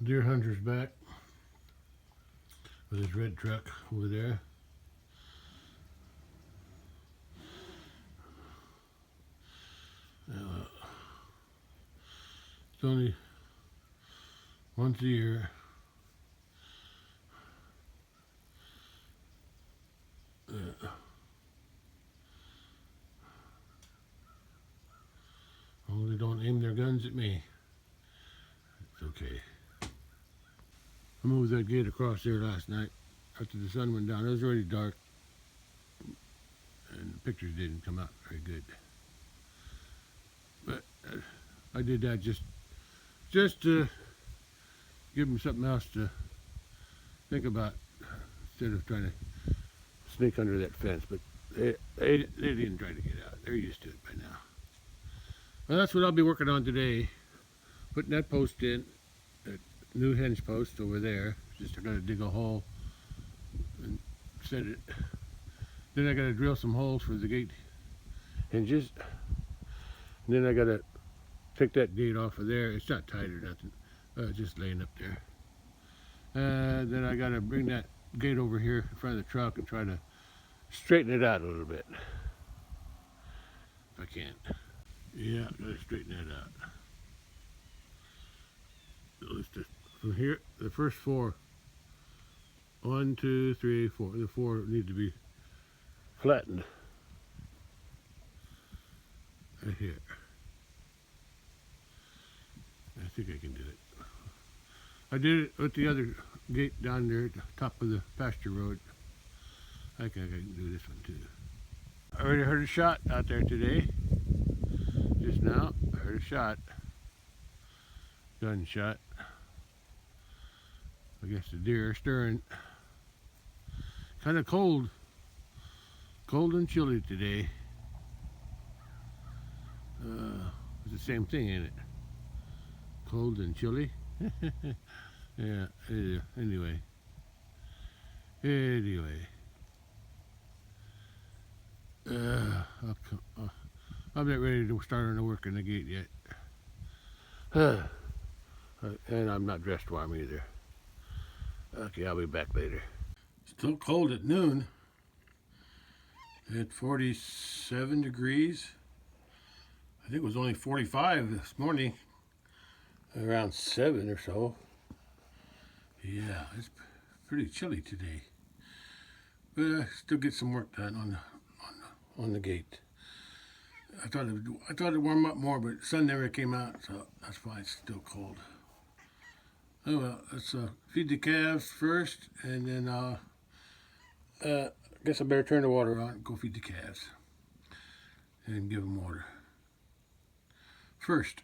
deer hunter's back with his red truck over there. It's only once a year. Only don't aim their guns at me. It's okay. I moved that gate across there last night after the sun went down. It was already dark, and the pictures didn't come out very good. But I did that just to give them something else to think about instead of trying to sneak under that fence. But they didn't try to get out. They're used to it by now. Well, that's what I'll be working on today. Putting that post in, that new hinge post over there. Just I gotta dig a hole and set it. Then I gotta drill some holes for the gate hinges. And then I gotta take that gate off of there. It's not tight or nothing. Just laying up there. Then I gotta bring that gate over here in front of the truck and try to straighten it out a little bit. If I can. Yeah, gotta straighten that out. So from here, the first four. 1, 2, 3, 4. The four need to be flattened. Right here. I think I can do it. I did it with the other gate down there at the top of the pasture road. I think I can do this one too. I already heard a shot out there today. Just now, I heard a shot. Gunshot. I guess the deer are stirring. Kind of cold. Cold and chilly today. It's the same thing, ain't it? Cold and chilly. Yeah, anyway. I'm not ready to start on the work in the gate yet. And I'm not dressed warm either. Okay, I'll be back later. Still cold at noon. At 47 degrees. I think it was only 45 this morning. Around 7 or so. Yeah, it's pretty chilly today. But I still get some work done on the gate. I thought it'd warm up more, but the sun never came out, so that's why it's still cold. Oh well, let's feed the calves first, and then I guess I better turn the water on and go feed the calves and give them water. First,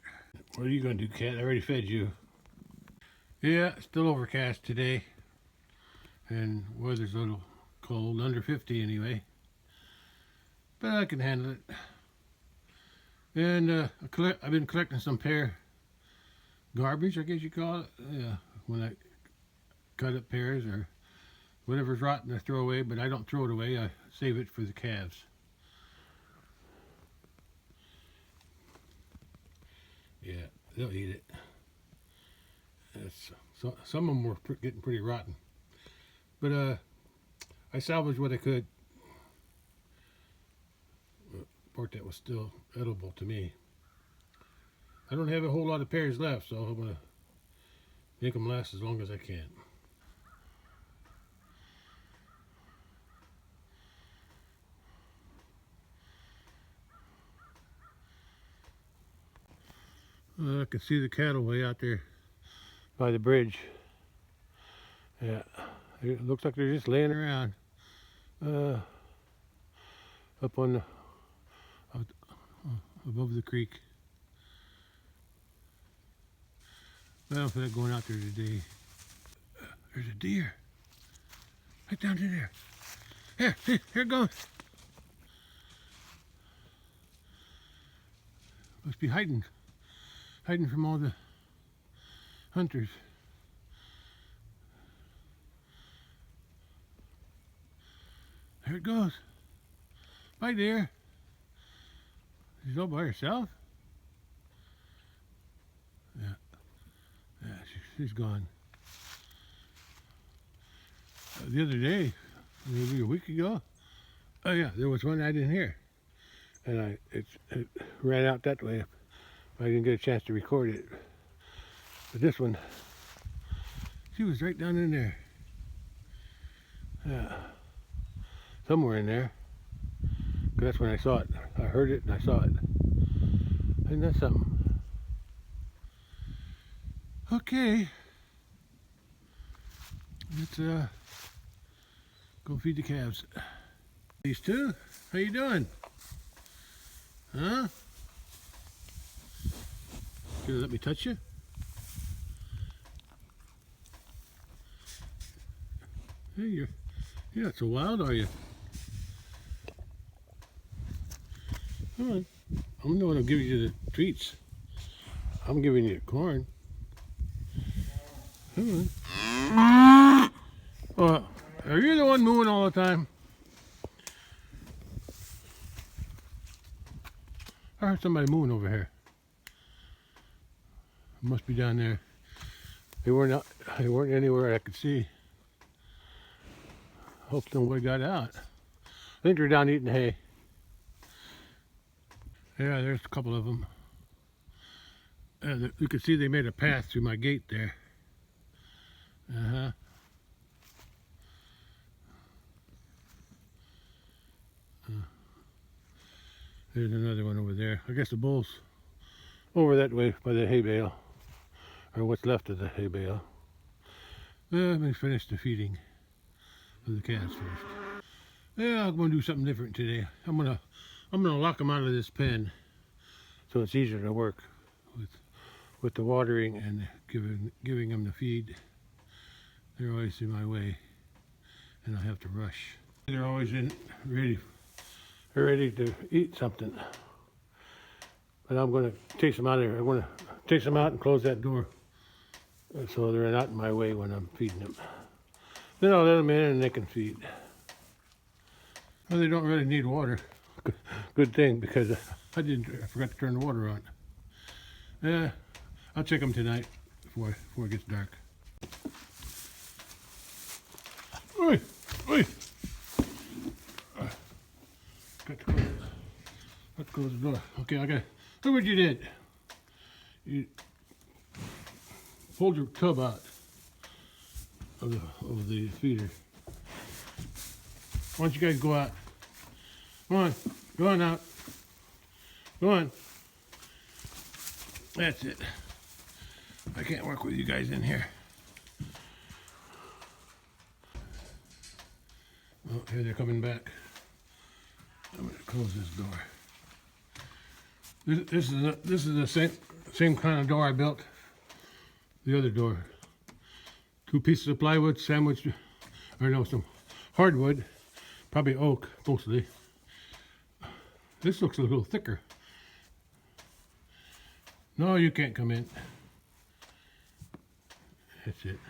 what are you going to do, cat? I already fed you. Yeah, still overcast today, and weather's a little cold, under 50 anyway, but I can handle it. And I've been collecting some pear garbage, I guess you call it. Yeah, when I cut up pears or whatever's rotten I throw away, but I don't throw it away, I save it for the calves. Yeah, they'll eat it. So, some of them were getting pretty rotten, but I salvaged what I could. Part that was still edible to me. I don't have a whole lot of pears left, so I'm going to make them last as long as I can. I can see the cattle way out there by the bridge. Yeah, it looks like they're just laying around up on the above the creek. Well, I'm not going out there today. There's a deer right down in there. Here, see, here it goes. Must be hiding from all the hunters. There it goes. Bye, dear. She's all by herself? Yeah. Yeah, she's she's gone. The other day, maybe a week ago, oh yeah, there was one I didn't hear. And it ran out that way. I didn't get a chance to record it. But this one, she was right down in there. Yeah. Somewhere in there. 'Cause that's when I saw it. I heard it and I saw it. I think that's something. Okay. Let's go feed the calves. These two, how you doing? Huh? Gonna let me touch you? Hey, you're not so wild, are you? Come on. I'm the one who gives you the treats. I'm giving you corn. Come on. Well, are you the one mooing all the time? I heard somebody mooing over here. Must be down there. They weren't anywhere I could see. Hope nobody got out. I think they're down eating hay. Yeah, there's a couple of them. You can see they made a path through my gate there. There's another one over there. I guess the bull's over that way by the hay bale, or what's left of the hay bale. Let me finish the feeding of the calves first. Yeah, I'm gonna do something different today. I'm gonna lock them out of this pen, so it's easier to work with the watering and giving them the feed. They're always in my way, and I have to rush. They're always ready to eat something. But I'm going to chase them out of here. I'm going to chase them out and close that door so they're not in my way when I'm feeding them. Then I'll let them in and they can feed. Well, they don't really need water. Good thing, because I forgot to turn the water on. Yeah, I'll check them tonight before it gets dark. Oi! Oi! Let's close the door. Okay, look what you did. You pulled your tub out of the feeder. Why don't you guys go out? Come on out. Go on. That's it. I can't work with you guys in here. Oh, here they're coming back. I'm going to close this door. This is the same kind of door I built. The other door. 2 pieces of plywood sandwiched, or no, some hardwood, probably oak mostly. This looks a little thicker. No, you can't come in. That's it.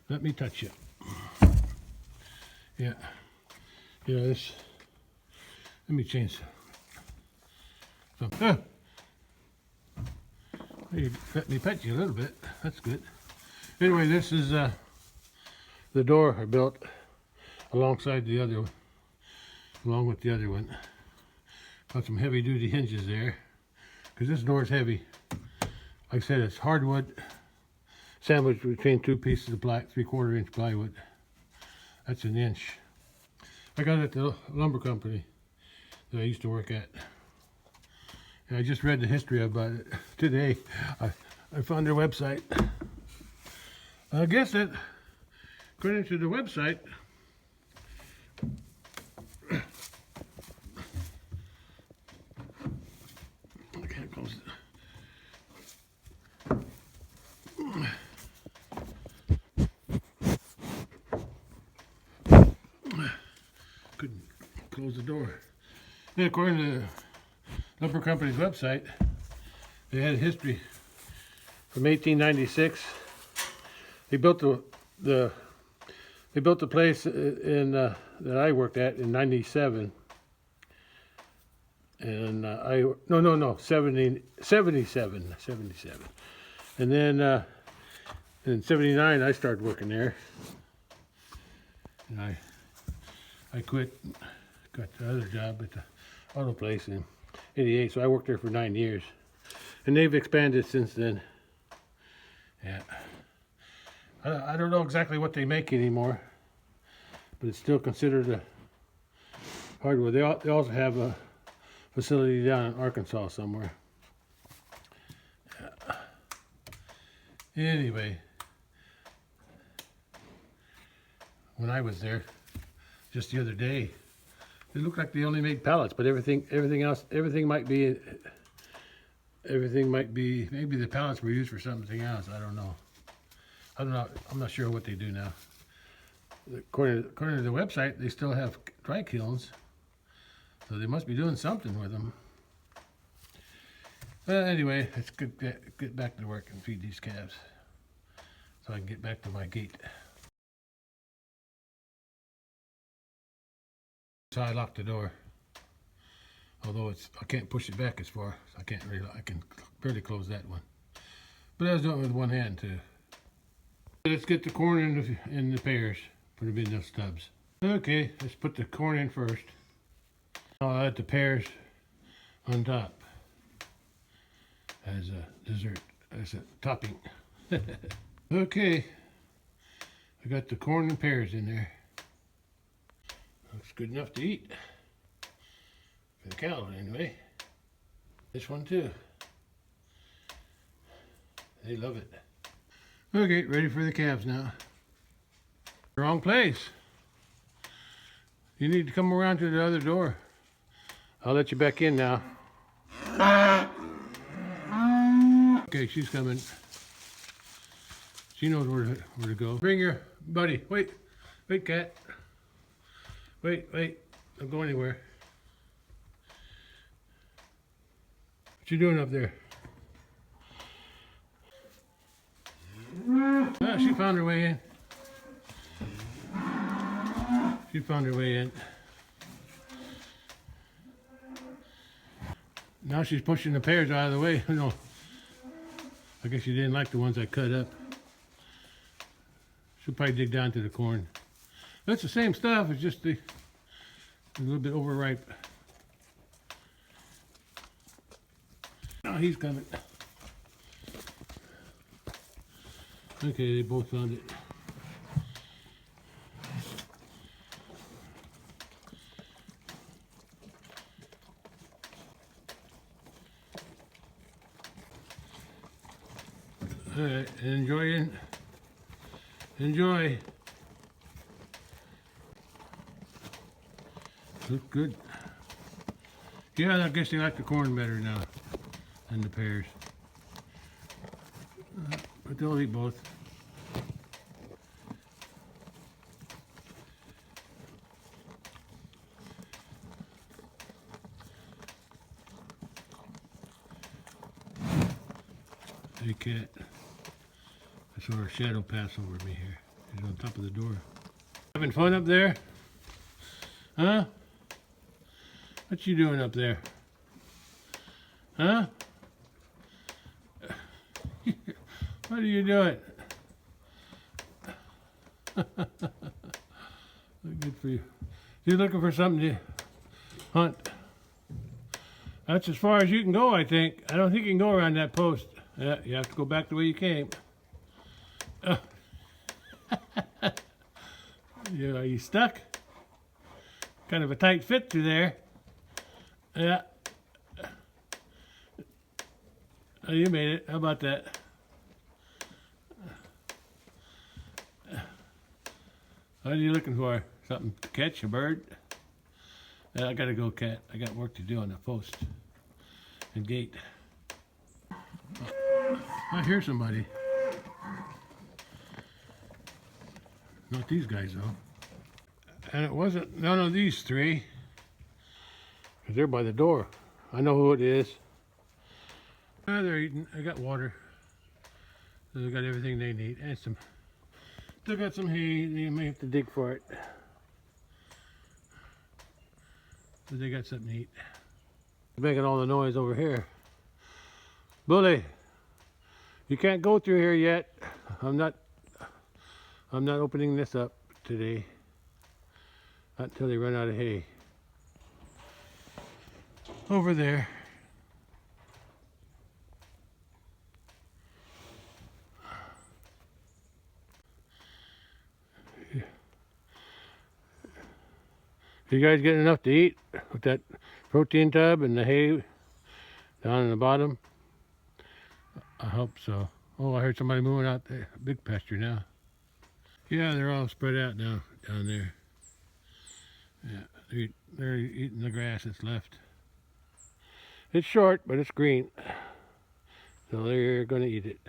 Let me touch you. Yeah. This. Let me change some. You let me pet you a little bit. That's good. Anyway, this is the door I built alongside the other one, along with the other one. Got some heavy-duty hinges there, because this door is heavy. Like I said, it's hardwood sandwiched between 2 pieces of 3/4 inch plywood. That's 1 inch. I got it at the lumber company that I used to work at. And I just read the history about it today. I found their website. I guess that, according to the website, I can't close it. Couldn't close the door. And according to the lumber company's website, they had a history from 1896. They built the place in that I worked at in 97, and 77, and then And in '79, I started working there. And I quit, got the other job at the auto place in '88, so I worked there for 9 years. And they've expanded since then. Yeah. I don't know exactly what they make anymore, but it's still considered a hardware. They also have a facility down in Arkansas somewhere. Yeah. Anyway, when I was there just the other day, it looked like they only made pallets, but everything might be, maybe the pallets were used for something else. I don't know. I'm not sure what they do now. According to the website, they still have dry kilns, so they must be doing something with them. Well, anyway, let's get back to work and feed these calves so I can get back to my gate. So I locked the door, although I can't push it back as far, so I can barely close that one. But I was doing it with one hand too. Let's get the corn in the pears, put them in those tubs. Okay, let's put the corn in first. I'll add the pears on top as a dessert, as a topping. Okay, I got the corn and pears in there. Looks good enough to eat. For the cow, anyway. This one too. They love it. Okay, ready for the calves now. Wrong place. You need to come around to the other door. I'll let you back in now. Okay, she's coming. She knows where to go. Bring your buddy. Wait, cat. Wait, don't go anywhere. What you doing up there? Ah, she found her way in. She found her way in. Now she's pushing the pears out of the way. No, I guess she didn't like the ones I cut up. She'll probably dig down to the corn. That's the same stuff, it's just a little bit overripe. Now he's coming. Okay, they both found it. All right, enjoy. Look good. Yeah, I guess they like the corn better now than the pears. But they'll eat both. Hey cat, I saw her shadow pass over me here. She's on top of the door. Having fun up there? Huh? What you doing up there? Huh? What are you doing? Good for you. You looking for something to hunt? That's as far as you can go, I think. I don't think you can go around that post. Yeah, you have to go back the way you came. Yeah, are you stuck? Kind of a tight fit through there. Yeah. Oh, you made it. How about that? What are you looking for? Something to catch? A bird? Yeah, I gotta go, cat. I got work to do on the post and gate. I hear somebody. Not these guys, though. And it wasn't none of these three. Because they're by the door. I know who it is. They're eating. I got water. So they got everything they need. And some. Still got some hay. They may have to dig for it. But they got something to eat. Making all the noise over here. Bully, you can't go through here yet. I'm not opening this up today. Not until they run out of hay. Over there. You guys getting enough to eat with that protein tub and the hay down in the bottom? I hope so. Oh, I heard somebody moving out the big pasture now. Yeah, they're all spread out now down there. Yeah, they're eating the grass that's left. It's short, but it's green. So they're going to eat it.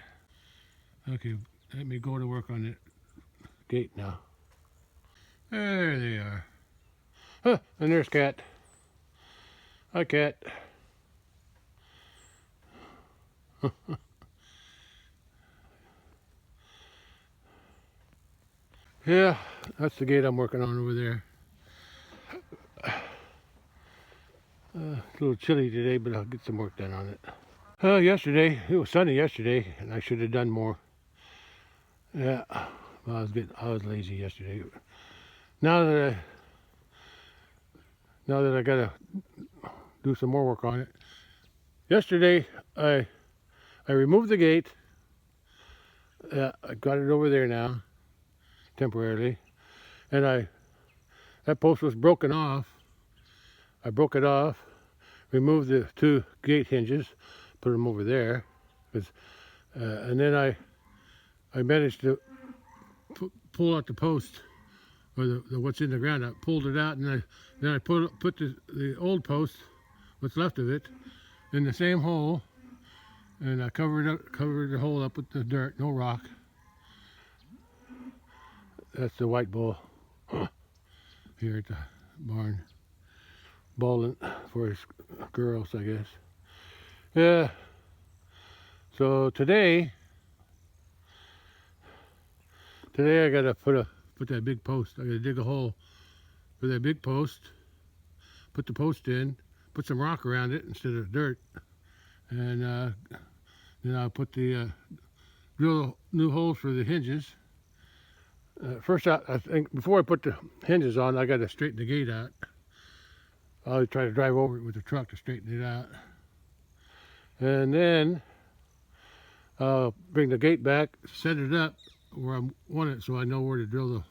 Okay, let me go to work on the gate now. There they are. Huh, and there's Cat. Hi, Cat. Yeah, that's the gate I'm working on over there. It's a little chilly today, but I'll get some work done on it. Yesterday, it was sunny yesterday, and I should have done more. Yeah, well, I was lazy yesterday. Now that I gotta do some more work on it. Yesterday, I removed the gate. I got it over there now, temporarily, and that post was broken off. I broke it off, removed the two gate hinges, put them over there, and then I managed to pull out the post, or the what's in the ground. I pulled it out, and then I put the old post, what's left of it, in the same hole, and I covered the hole up with the dirt, no rock. That's the white bull here at the barn, bawling for his girls, I guess. Yeah. So today I gotta put that big post. I gotta dig a hole for that big post, put the post in, put some rock around it instead of dirt, and then I'll put drill new holes for the hinges. First, I think before I put the hinges on, I gotta straighten the gate out. I'll try to drive over it with the truck to straighten it out, and then I'll bring the gate back, set it up where I want it, so I know where to drill the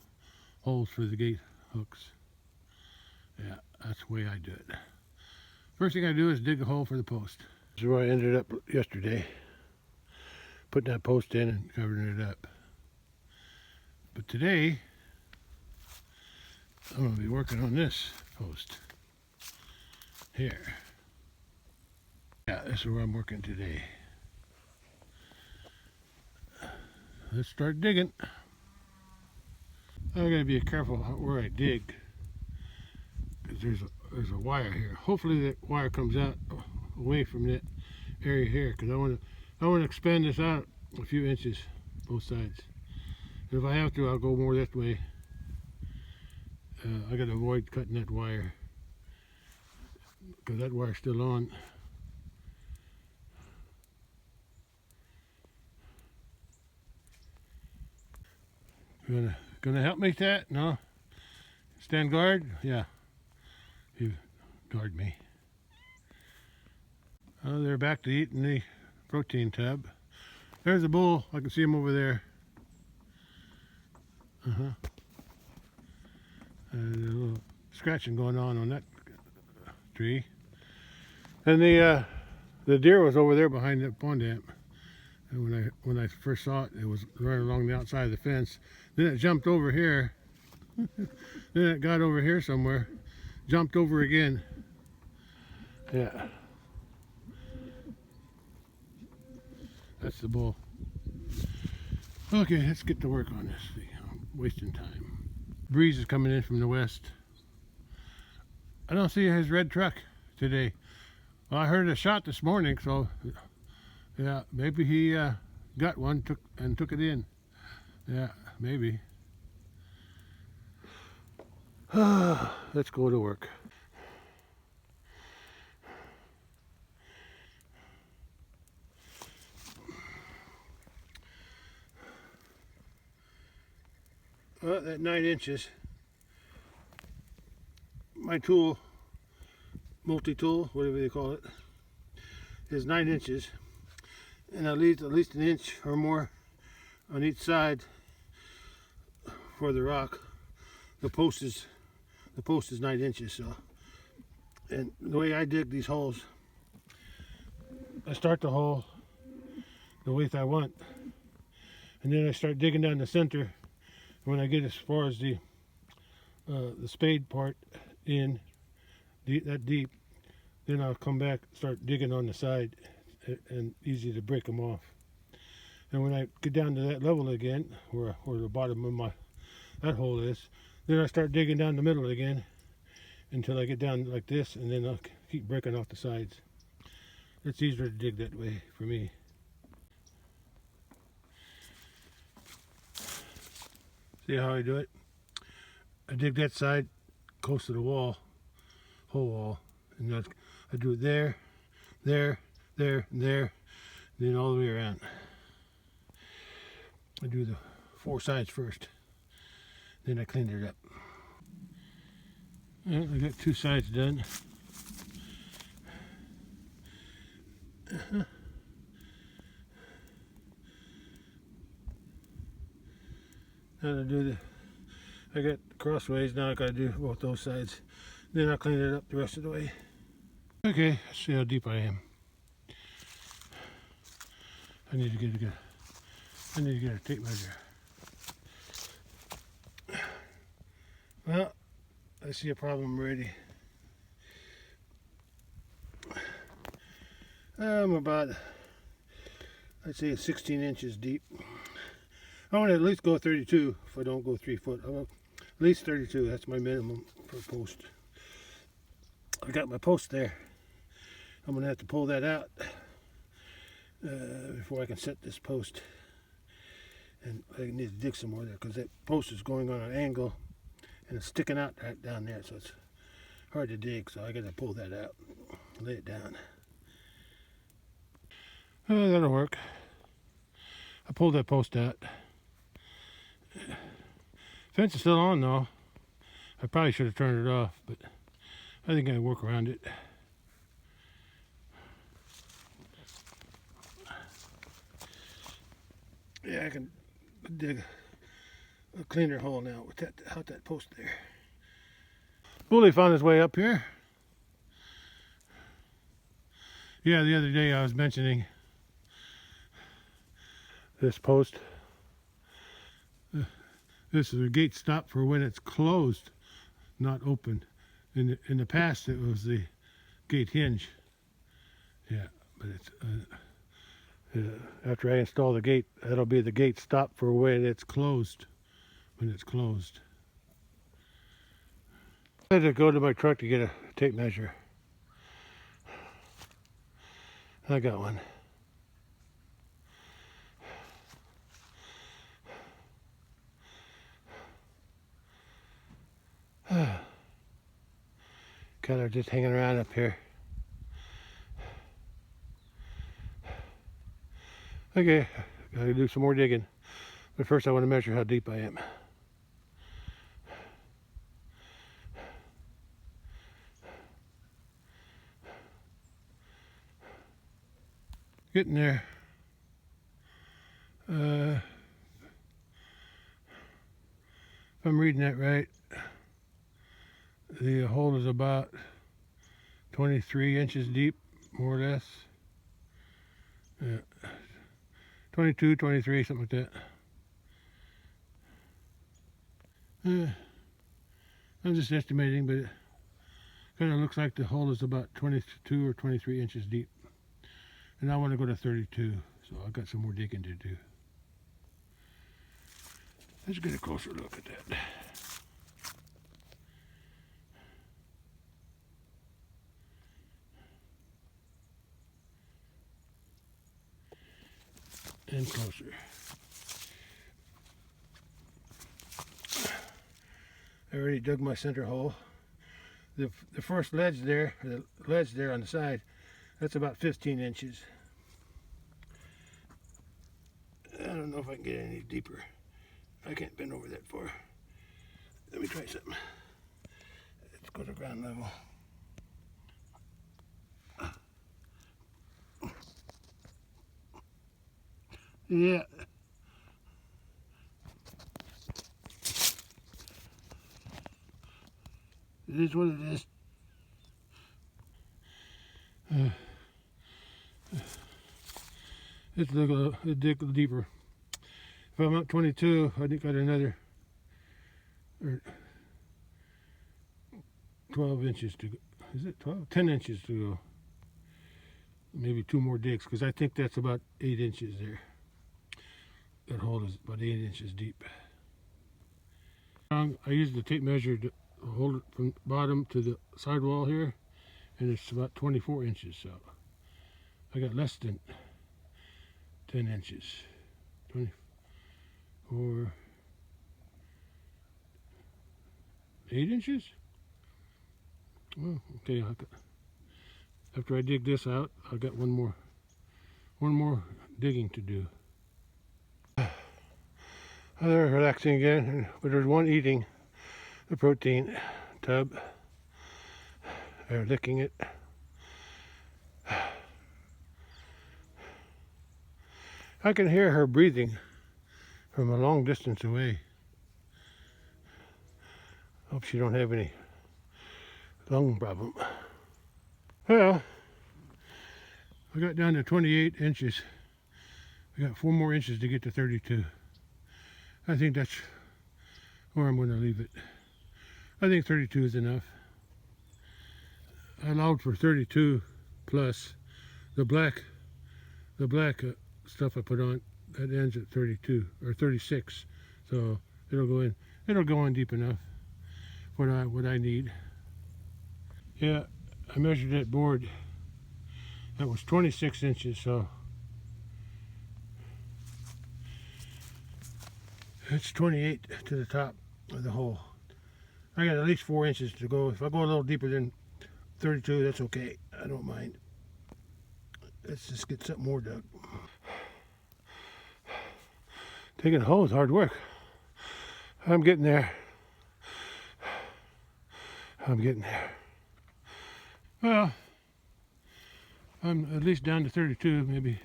holes for the gate hooks. Yeah, that's the way I do it. First thing I do is dig a hole for the post. This is where I ended up yesterday, putting that post in and covering it up. But today, I'm going to be working on this post here. Yeah, this is where I'm working today. Let's start digging. I'm going to be careful where I dig, because there's a wire here. Hopefully that wire comes out away from that area here, because I want to expand this out a few inches, both sides. If I have to, I'll go more this way. I got to avoid cutting that wire, because that wire's still on. Gonna help me with that? No? Stand guard? Yeah. You guard me. Oh, they're back to eating the protein tub. There's a bull. I can see him over there. There's a little scratching going on that tree. And the deer was over there behind that pond dam. And when I first saw it, it was running along the outside of the fence. Then it jumped over here. Then it got over here somewhere, jumped over again. Yeah. That's the bull. Okay, let's get to work on this thing. I'm wasting time. Breeze is coming in from the west. I don't see his red truck today. Well, I heard a shot this morning, so yeah, maybe he got one, took it in. Yeah, maybe. Let's go to work. Well, at 9 inches, my tool, multi-tool, whatever they call it, is 9 inches, and I leave at least an inch or more on each side for the rock. The post is 9 inches. So, and the way I dig these holes, I start the hole the width I want, and then I start digging down the center. When I get as far as the spade part in that deep, then I'll come back, start digging on the side, and easy to break them off. And when I get down to that level again, where the bottom of that hole is, then I start digging down the middle again until I get down like this, and then I'll keep breaking off the sides. It's easier to dig that way for me. See how I do it? I dig that side close to the wall, whole wall, and I do it there, there, there, and there, and then all the way around. I do the 4 sides first, then I clean it up. Well, I got 2 sides done. Now I got crossways, now I gotta do both those sides. Then I'll clean it up the rest of the way. Okay, let's see how deep I am. I need to get a tape measure. Well, I see a problem already. I'm about, I'd say 16 inches deep. I want to at least go 32 if I don't go 3 foot. I want at least 32, that's my minimum for a post. I got my post there. I'm going to have to pull that out before I can set this post. And I need to dig some more there because that post is going on an angle and it's sticking out right down there, so it's hard to dig, so I got to pull that out, lay it down. Oh, that'll work. I pulled that post out. Fence is still on though. I probably should have turned it off, but I think I can work around it. Yeah, I can dig a cleaner hole now without that post there. Bully found his way up here. Yeah, the other day I was mentioning this post. This is a gate stop for when it's closed, not open. In the past, it was the gate hinge. Yeah, but it's after I install the gate, that'll be the gate stop for when it's closed. When it's closed. I had to go to my truck to get a tape measure. I got one. Kind of just hanging around up here. Okay, gotta do some more digging. But first I want to measure how deep I am. Getting there. If I'm reading that right, the hole is about 23 inches deep, more or less. Yeah. 22, 23, something like that. I'm just estimating, but it kind of looks like the hole is about 22 or 23 inches deep. And I want to go to 32, so I've got some more digging to do. Let's get a closer look at that. And closer. I already dug my center hole. The first ledge there, the ledge there on the side, that's about 15 inches. I don't know if I can get any deeper. I can't bend over that far. Let me try something. Let's go to ground level. Yeah. It is what it is. Let's dig deeper. If I'm up 22, I think I got another 12 inches to go. Is it 12? 10 inches to go. Maybe 2 more digs, because I think that's about 8 inches there. That hole is about 8 inches deep. I used the tape measure to hold it from bottom to the sidewall here, and it's about 24 inches, so I got less than 10 inches. 24, 8 inches? Well, okay, after I dig this out, I got one more digging to do. They're relaxing again, but there's one eating the protein tub. They're licking it. I can hear her breathing from a long distance away. Hope she don't have any lung problem. Well, I got down to 28 inches. I got 4 more inches to get to 32. I think that's where I'm going to leave it. I think 32 is enough. I allowed for 32 plus the black stuff I put on that ends at 32 or 36, so it'll go in deep enough for what I need. Yeah, I measured that board. That was 26 inches, so it's 28 to the top of the hole. I got at least 4 inches to go. If I go a little deeper than 32, that's okay. I don't mind. Let's just get something more dug. Digging a hole is hard work. I'm getting there. Well, I'm at least down to 32, maybe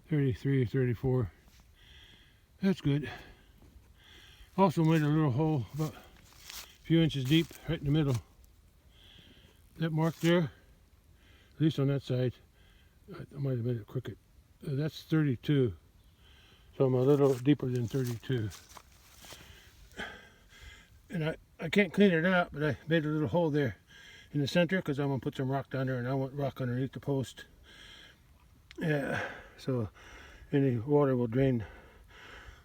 33 or 34. That's good. Also made a little hole about a few inches deep right in the middle. That mark there, at least on that side, I might have made it crooked. That's 32. So I'm a little deeper than 32. And I can't clean it out, but I made a little hole there in the center because I'm going to put some rock down there, and I want rock underneath the post. Yeah, so any water will drain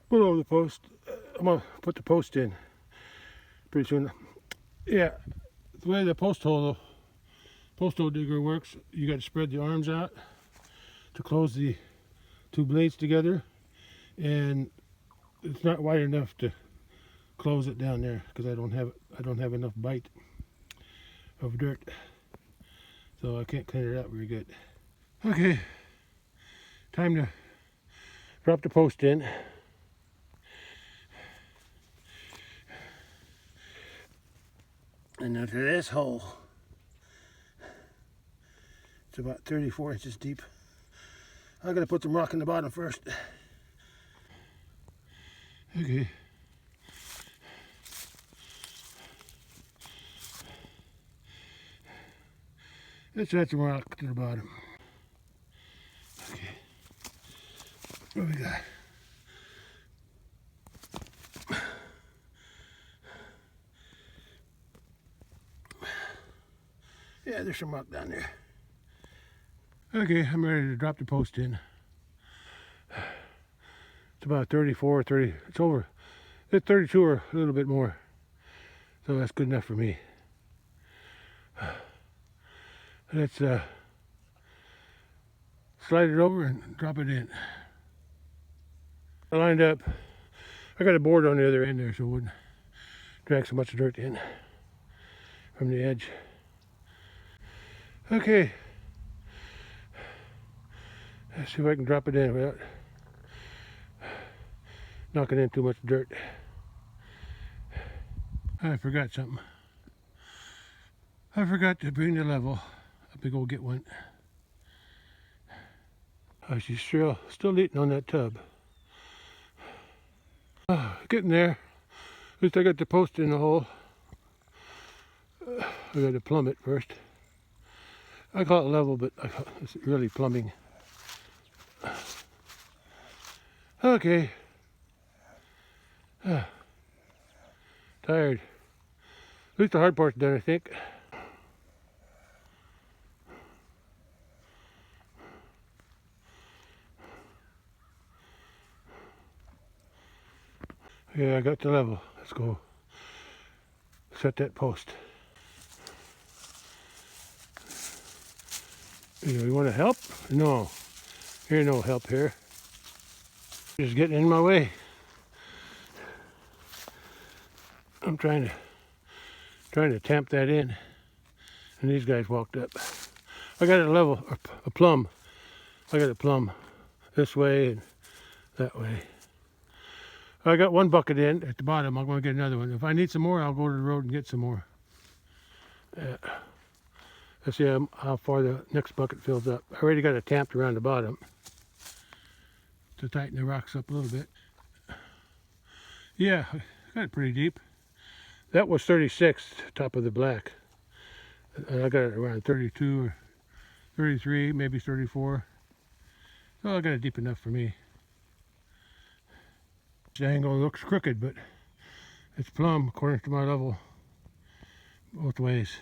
below the post. I'm going to put the post in pretty soon. Yeah, the way the post hole digger works, you got to spread the arms out to close the 2 blades together, and it's not wide enough to close it down there because I don't have enough bite of dirt, so I can't clean it out very good. Okay, time to drop the post in. And into this hole, it's about 34 inches deep. I gotta put some rock in the bottom first. Okay. Let's add some rock to the bottom. Okay. What do we got? Yeah, there's some rock down there. Okay, I'm ready to drop the post in. It's about 34, 30, it's over. It's 32 or a little bit more. So that's good enough for me. Let's slide it over and drop it in. I lined up. I got a board on the other end there so it wouldn't drag so much dirt in from the edge. Okay. Let's see if I can drop it in without knocking in too much dirt. I forgot something. I forgot to bring the level. Up to go get one. She's still eating on that tub. Getting there. At least I got the post in the hole. I got to plumb it first. I call it level, but it's really plumbing. Okay. Tired. At least the hard part's done, I think. Yeah, I got the level. Let's go set that post. You want to help? No. Here, no help here. Just getting in my way. I'm trying to tamp that in, and these guys walked up. I got a level, a plumb. I got a plumb this way and that way. I got one bucket in at the bottom. I'm going to get another one. If I need some more, I'll go to the road and get some more. Let's see how far the next bucket fills up. I already got it tamped around the bottom to tighten the rocks up a little bit. Yeah, I got it pretty deep. That was 36, top of the black. And I got it around 32 or 33, maybe 34. So I got it deep enough for me. The angle looks crooked, but it's plumb according to my level both ways.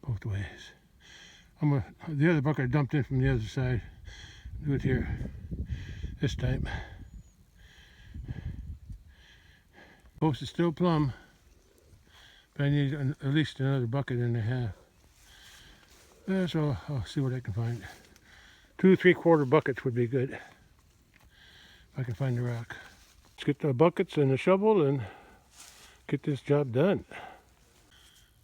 Both ways. The other bucket I dumped in from the other side. Do it here this time. Post is still plumb, but I need at least another bucket and a half. So I'll see what I can find. 2 3/4 buckets would be good if I can find the rock. Let's get the buckets and the shovel and get this job done.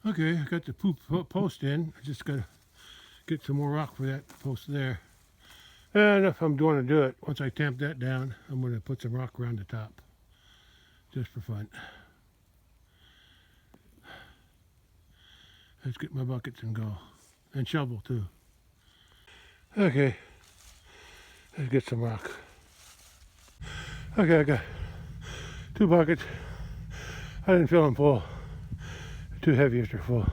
Okay, I got the post in. I just got to get some more rock for that post there. And if I'm going to do it, once I tamp that down, I'm going to put some rock around the top. Just for fun. Let's get my buckets and go. And shovel too. Okay. Let's get some rock. Okay, I got 2 buckets. I didn't fill them full. Too heavy if they're full.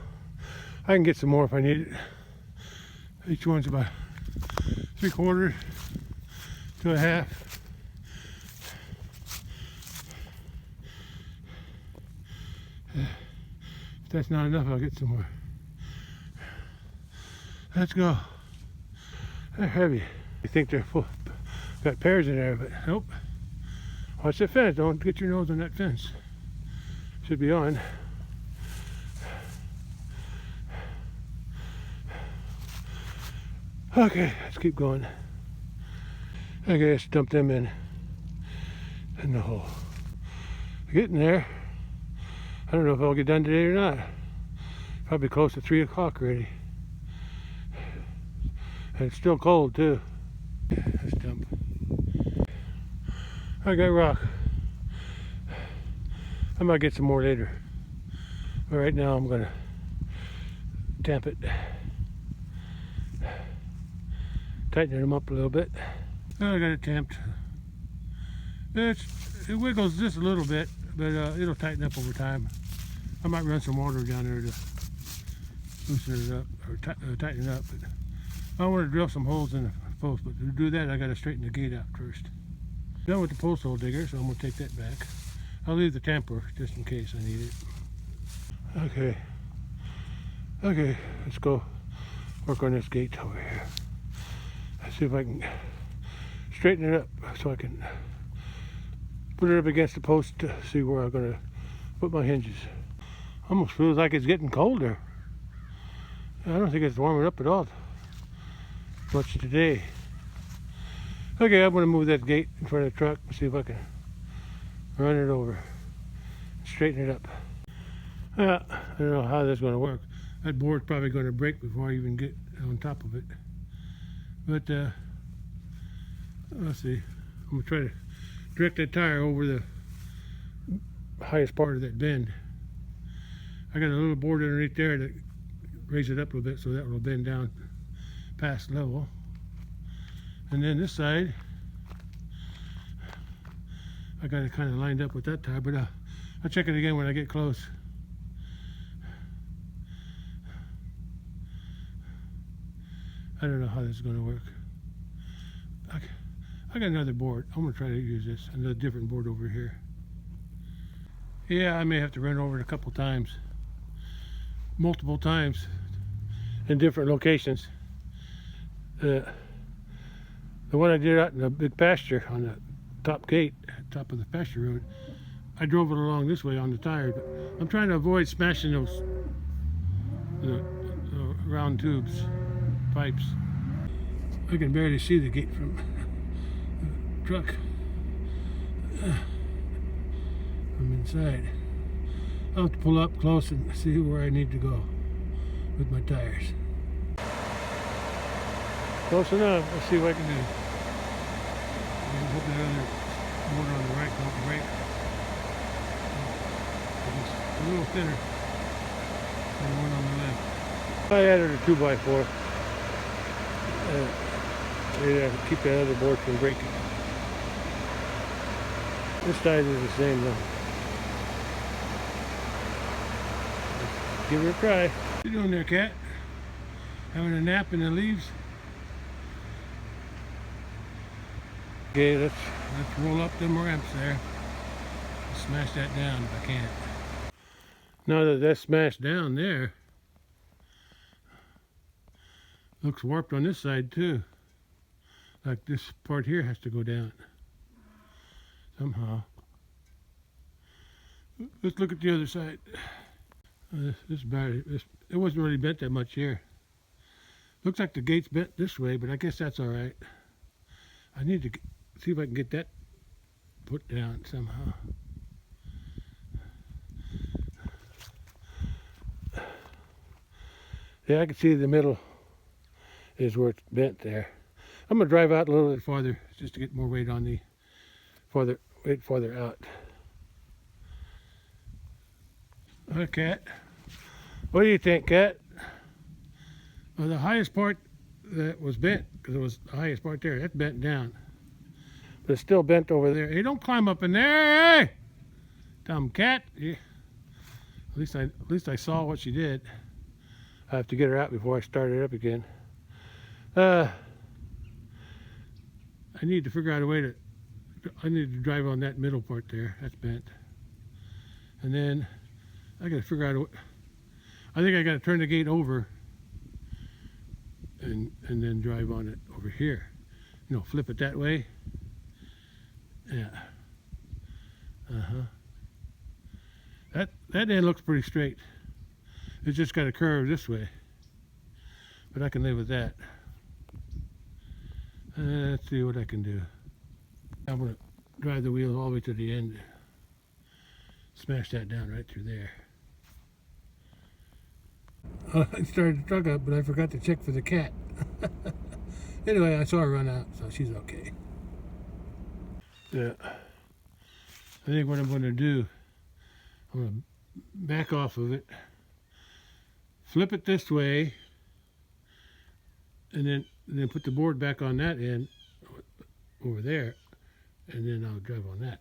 I can get some more if I need it. Each one's about 3/4 to a half. If that's not enough, I'll get some more. Let's go. They're heavy. You think they're full, got pairs in there, but nope. Watch the fence. Don't get your nose on that fence. Should be on. Okay, let's keep going. Okay, let's dump them in the hole. Getting there. I don't know if I'll get done today or not. Probably close to 3 o'clock already. And it's still cold too. Let's dump. I got rock. I might get some more later. But right now I'm gonna tamp it. Tighten them up a little bit. I got it tamped. It wiggles just a little bit, but it'll tighten up over time. I might run some water down there to loosen it up or tighten it up. But I want to drill some holes in the post, but to do that I got to straighten the gate out first. Done with the post hole digger, so I'm going to take that back. I'll leave the tamper just in case I need it. Okay, let's go work on this gate over here. Let's see if I can straighten it up so I can put it up against the post to see where I'm going to put my hinges. Almost feels like it's getting colder. I don't think it's warming up at all much today. Okay, I'm going to move that gate in front of the truck and see if I can run it over, straighten it up. I don't know how this is going to work. That board's probably going to break before I even get on top of it. But let's see. I'm going to try to direct that tire over highest part of that bend. I got a little board underneath there to raise it up a little bit so that will bend down past level. And then this side, I got it kind of lined up with that tire, but I'll check it again when I get close. I don't know how this is going to work. I got another board. I'm going to try to use this, another different board over here. Yeah, I may have to run over it a couple times, multiple times in different locations. The one I did out in the big pasture on the top gate, top of the pasture road, I drove it along this way on the tire, but I'm trying to avoid smashing those the round tubes, pipes. I can barely see the gate from the truck from inside. I'll have to pull up close and see where I need to go with my tires. Close enough. Let's see what I can do. I hope that other motor on the right don't break. It's a little thinner than the one on the left. I added a 2x4. To keep that other board from breaking. This side is the same though. Give it a try. What you doing there, cat? Having a nap in the leaves? Okay, let's roll up them ramps there. Smash that down if I can. Now that that's smashed down there, looks warped on this side too. Like this part here has to go down somehow. Let's look at the other side. This battery, it wasn't really bent that much here. Looks like the gate's bent this way, but I guess that's all right. I need to see if I can get that put down somehow. Yeah, I can see the middle is where it's bent there. I'm gonna drive out a little bit farther just to get more weight on the farther out. Hi, Cat. What do you think, Cat? Well, the highest part that was bent, because it was the highest part there, that's bent down. But it's still bent over there. Hey, don't climb up in there, hey! Dumb cat. Yeah. At least I saw what she did. I have to get her out before I start it up again. I need to figure out a way to, I need to drive on that middle part there. That's bent. And then I got to figure out a way, I think I got to turn the gate over and then drive on it over here. You know, flip it that way. Yeah. That end looks pretty straight. It's just got a curve this way. But I can live with that. Let's see what I can do. I'm going to drive the wheel all the way to the end. Smash that down right through there. I started the truck up, but I forgot to check for the cat. Anyway, I saw her run out, so she's okay. Yeah. I think what I'm going to do, I'm going to back off of it, flip it this way, and then put the board back on that end over there, and then I'll drive on that.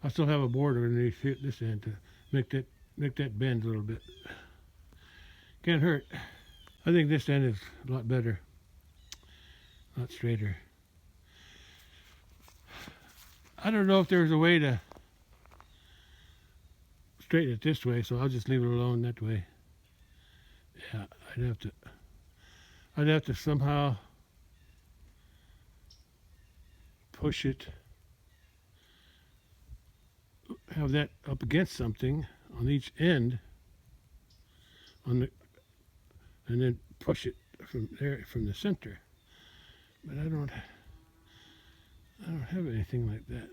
I'll still have a board underneath this end to make that bend a little bit. Can't hurt. I think this end is a lot better, a lot straighter. I don't know if there's a way to straighten it this way, so I'll just leave it alone that way. Yeah, I'd have to somehow push it, have that up against something on each end, and then push it from there, from the center. But I don't have anything like that.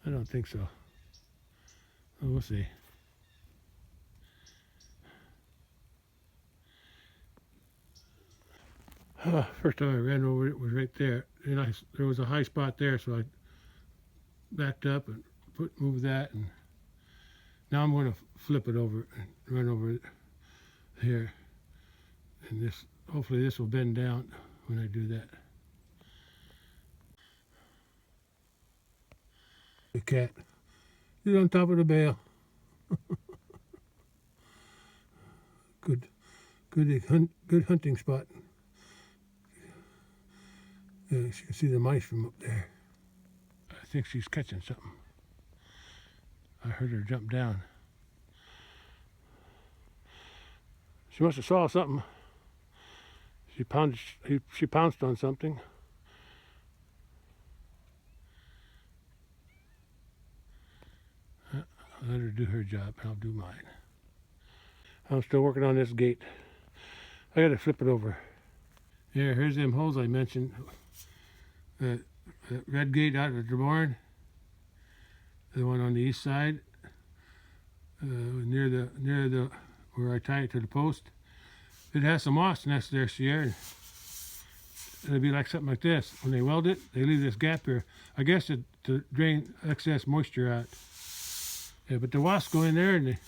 I don't think so. Well, we'll see. First time I ran over it was right there, and there was a high spot there, so I backed up and moved that, and now I'm going to flip it over and run over it here, and this hopefully this will bend down when I do that. The cat is on top of the bale. Good hunting spot. Yeah, you can see the mice from up there. I think she's catching something. I heard her jump down. She must have saw something. She pounced on something. I'll let her do her job, and I'll do mine. I'm still working on this gate. I gotta flip it over. Yeah, here's them holes I mentioned. The red gate out of the barn. The one on the east side, near the where I tie it to the post. It has some moss next there, and it'll be like something like this. When they weld it, they leave this gap here. I guess to drain excess moisture out. Yeah, but the wasps go in there and they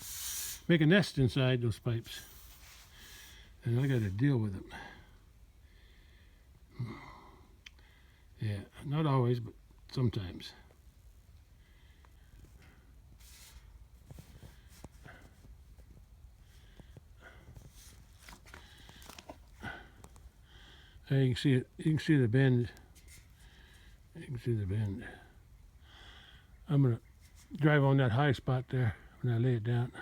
make a nest inside those pipes, and I got to deal with them. Yeah, not always, but sometimes. And you can see it. You can see the bend. You can see the bend. I'm gonna drive on that high spot there when I lay it down.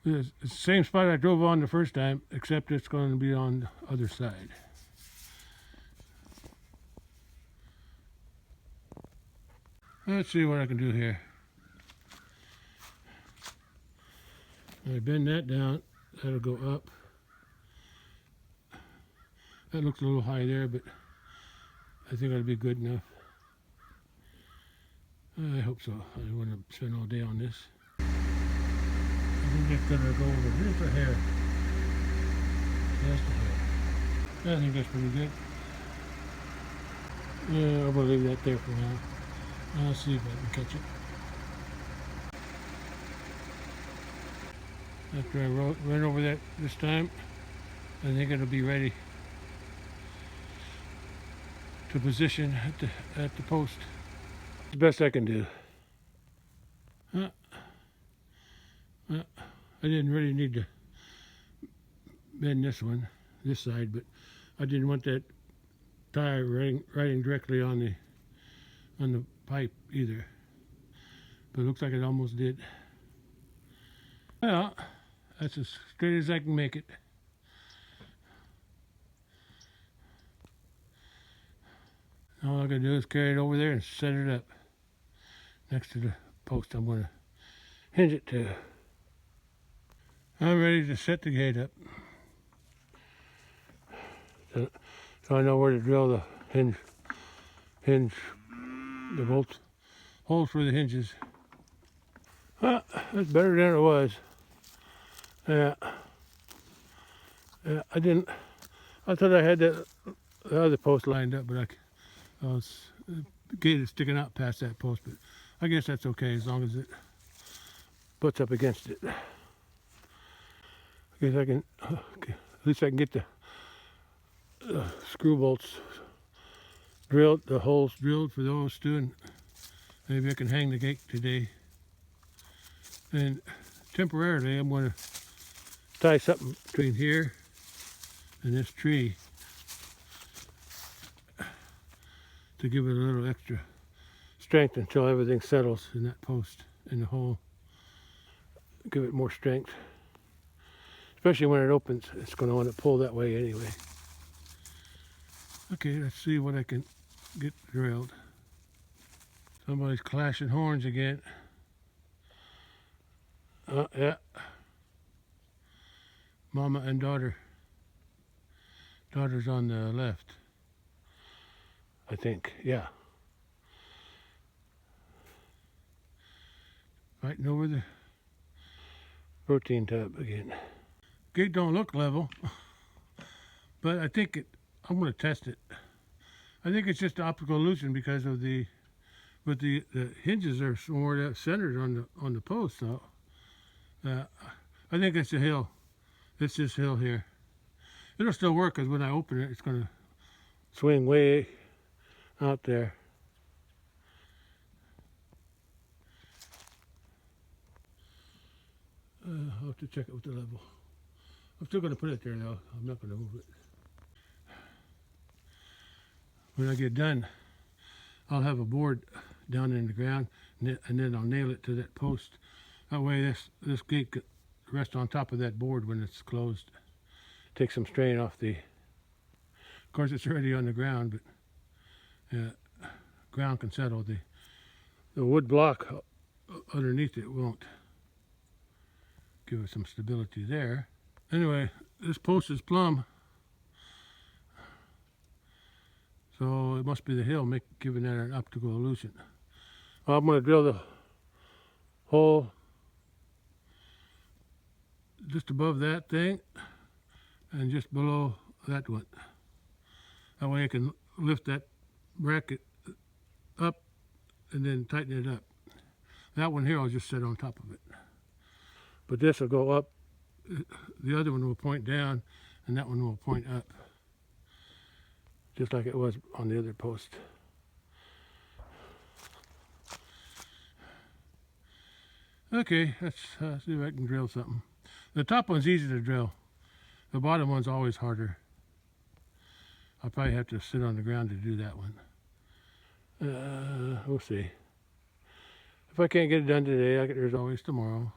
It's the same spot I drove on the first time, except it's going to be on the other side. Let's see what I can do here. I bend that down. That'll go up. That looks a little high there, but I think it'll be good enough. I hope so. I don't want to spend all day on this. I think it's going to go over just a hair. Just a hair. I think that's pretty good. Yeah, I'm going to leave that there for now. I'll see if I can catch it. After I run over that this time, I think it'll be ready to position at the post. The best I can do. I didn't really need to bend this side, but I didn't want that tire riding directly on the pipe either. But it looks like it almost did. Well, that's as straight as I can make it. All I gotta do is carry it over there and set it up next to the post I'm gonna hinge it to. I'm ready to set the gate up. So I know where to drill the hinge, the bolts, holes for the hinges. That's better than it was. Yeah, I thought I had the other post lined up, but the gate is sticking out past that post, but I guess that's okay as long as it butts up against it. I guess I can, at least I can get the screw bolts drilled, the holes drilled for those two, and maybe I can hang the gate today. And temporarily I'm going to tie something between here and this tree to give it a little extra strength until everything settles in that post, in the hole. Give it more strength. Especially when it opens, it's going to want to pull that way anyway. Okay, let's see what I can get drilled. Somebody's clashing horns again. Yeah. Mama and daughter. Daughter's on the left, I think. Yeah. Fighting over the protein tub again. Gate don't look level, But I think I'm going to test it. I think it's just optical illusion because of the hinges are more centered on the post. So I think it's a hill. It's this hill here. It'll still work because when I open it, it's going to swing way out there. I'll have to check it with the level. I'm still going to put it there though. I'm not going to move it. When I get done, I'll have a board down in the ground, and then I'll nail it to that post. That way this gate could rest on top of that board when it's closed. Take some strain off the... Of course, it's already on the ground, but ground can settle. The wood block underneath it won't. Give it some stability there. Anyway, this post is plumb. So it must be the hill giving that an optical illusion. Well, I'm going to drill the hole just above that thing and just below that one. That way I can lift that bracket up and then tighten it up. That one here I'll just set on top of it. But this will go up, the other one will point down, and that one will point up. Just like it was on the other post. Okay, let's see if I can drill something. The top one's easy to drill. The bottom one's always harder. I'll probably have to sit on the ground to do that one. We'll see. If I can't get it done today, there's always tomorrow.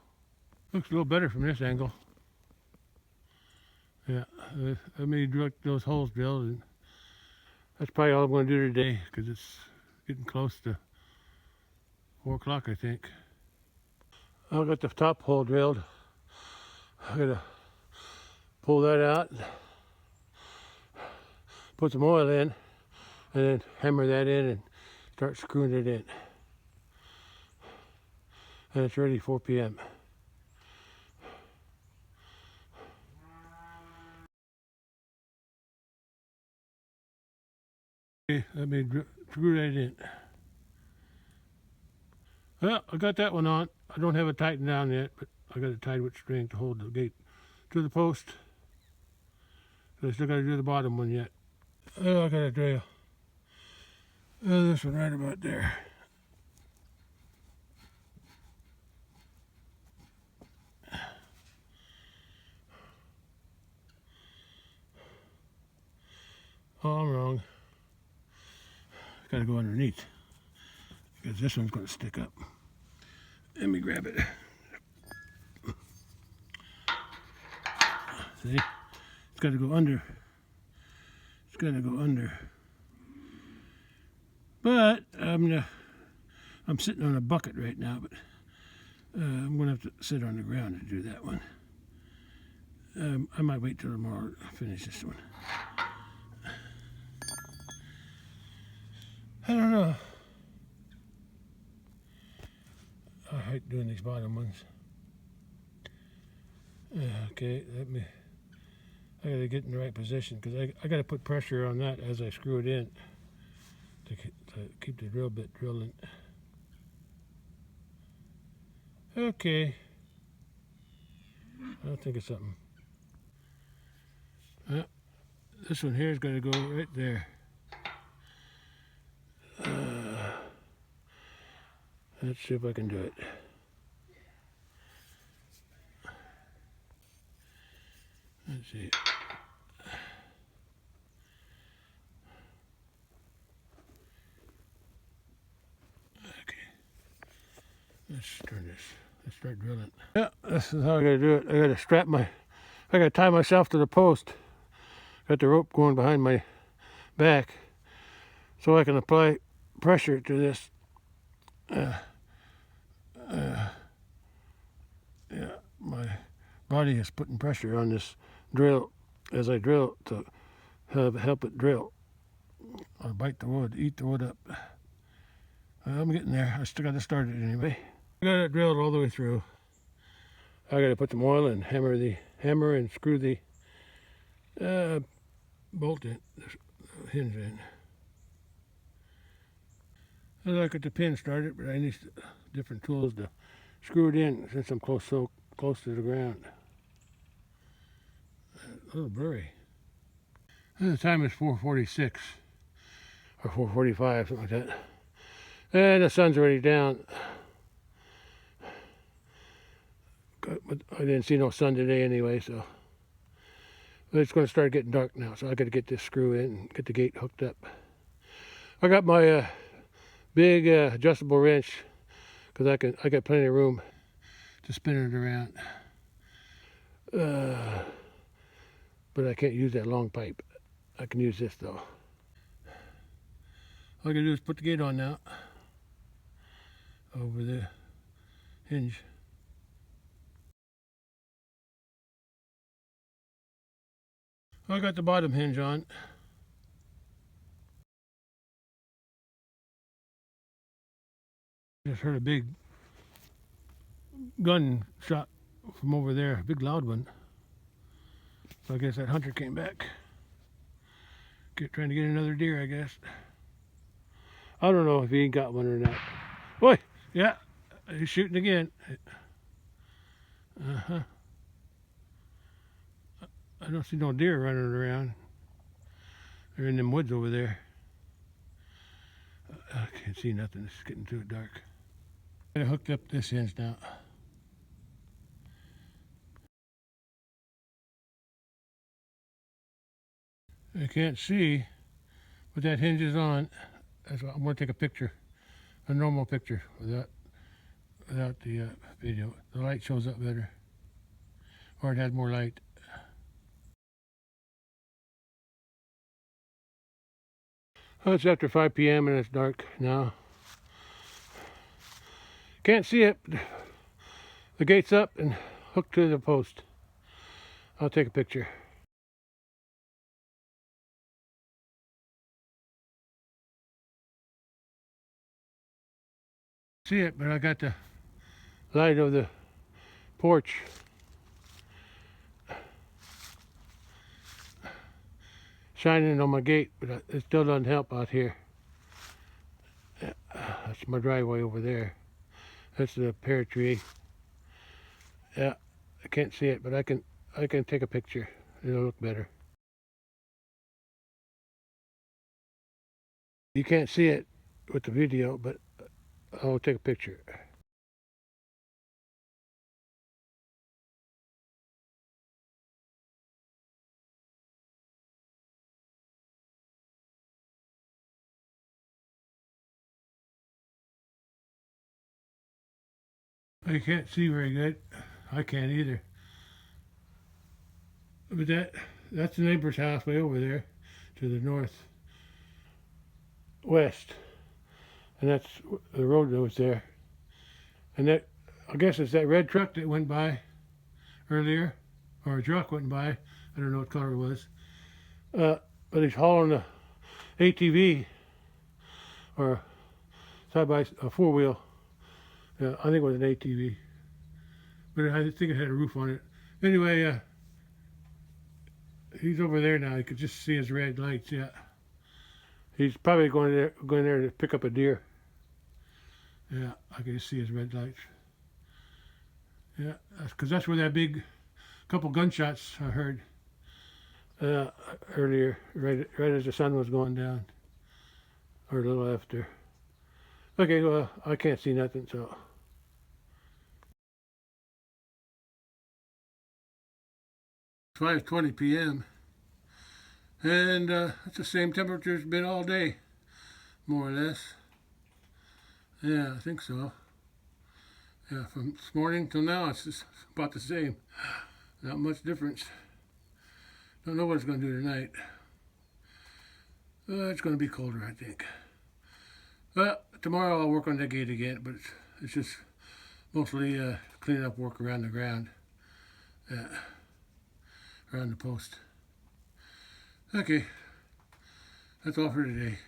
Looks a little better from this angle. Yeah, I made those holes drilled, and that's probably all I'm going to do today because it's getting close to 4 o'clock, I think. I've got the top hole drilled. I gotta pull that out, put some oil in, and then hammer that in and start screwing it in. And it's ready 4 p.m. Okay, let me screw that in. Well, I got that one on. I don't have it tightened down yet, but I got it tied with string to hold the gate to the post. So I still got to do the bottom one yet. Oh, I got a drill. Oh, this one right about there. Oh, I'm wrong. Got to go underneath because this one's going to stick up. Let me grab it. See? It's got to go under. It's got to go under. But I'm sitting on a bucket right now, but I'm going to have to sit on the ground to do that one. I might wait till tomorrow to finish this one. I don't know. I hate doing these bottom ones. Okay, I gotta get in the right position because I gotta put pressure on that as I screw it in to keep the drill bit drilling. Okay. I'll think of something. This one here is gonna go right there. Let's see if I can do it. Let's see. Okay. Let's turn this. Let's start drilling. Yeah, this is how I gotta do it. I gotta tie myself to the post. Got the rope going behind my back so I can apply pressure to this. Yeah, my body is putting pressure on this drill as I drill to help it drill or bite the wood, eat the wood up. I'm getting there. I still got to start it anyway. I got it drilled all the way through. I got to put some oil and hammer and screw the bolt in, this hinge in. I like it, the pin started, but I need different tools to screw it in since I'm so close to the ground. A little blurry. And the time is 4:46 or 4:45, something like that. And the sun's already down. But I didn't see no sun today anyway, so it's going to start getting dark now. So I got to get this screw in and get the gate hooked up. I got my big adjustable wrench because I got plenty of room to spin it around. But I can't use that long pipe. I can use this though. All I gotta do is put the gate on now over the hinge. I got the bottom hinge on. Just heard a big gun shot from over there, a big loud one. So I guess that hunter came back. Trying to get another deer, I guess. I don't know if he ain't got one or not. Boy, yeah, he's shooting again. Uh-huh. I don't see no deer running around. They're in them woods over there. I can't see nothing. It's getting too dark. I hooked up this hinge now. I can't see, but that hinge is on. That's why I'm going to take a picture, a normal picture, without the video. The light shows up better, or it has more light. Oh, it's after 5 p.m. and it's dark now. Can't see it. The gate's up and hooked to the post. I'll take a picture. See it, but I got the light of the porch shining on my gate, but it still doesn't help out here. That's my driveway over there. That's the pear tree. Yeah, I can't see it, but I can take a picture. It'll look better. You can't see it with the video, but I'll take a picture. I can't see very good. I can't either. But that's the neighbor's house way over there to the northwest. And that's the road that was there. And that, I guess it's that red truck that went by earlier, or a truck went by. I don't know what color it was. But he's hauling a ATV, or a four-wheel. Yeah, I think it was an ATV. But I think it had a roof on it. Anyway, he's over there now. You could just see his red lights, yeah. He's probably going there to pick up a deer. Yeah, I can just see his red lights. Yeah, because that's where that big couple gunshots I heard earlier, right as the sun was going down, or a little after. Okay, well, I can't see nothing, so. It's 5:20 p.m. and it's the same temperature it's been all day, more or less. Yeah, I think so. Yeah, from this morning till now, it's just about the same. Not much difference. Don't know what it's going to do tonight. It's going to be colder, I think. Well, tomorrow I'll work on that gate again, but it's just mostly cleaning up work around the ground. Around the post. Okay, that's all for today.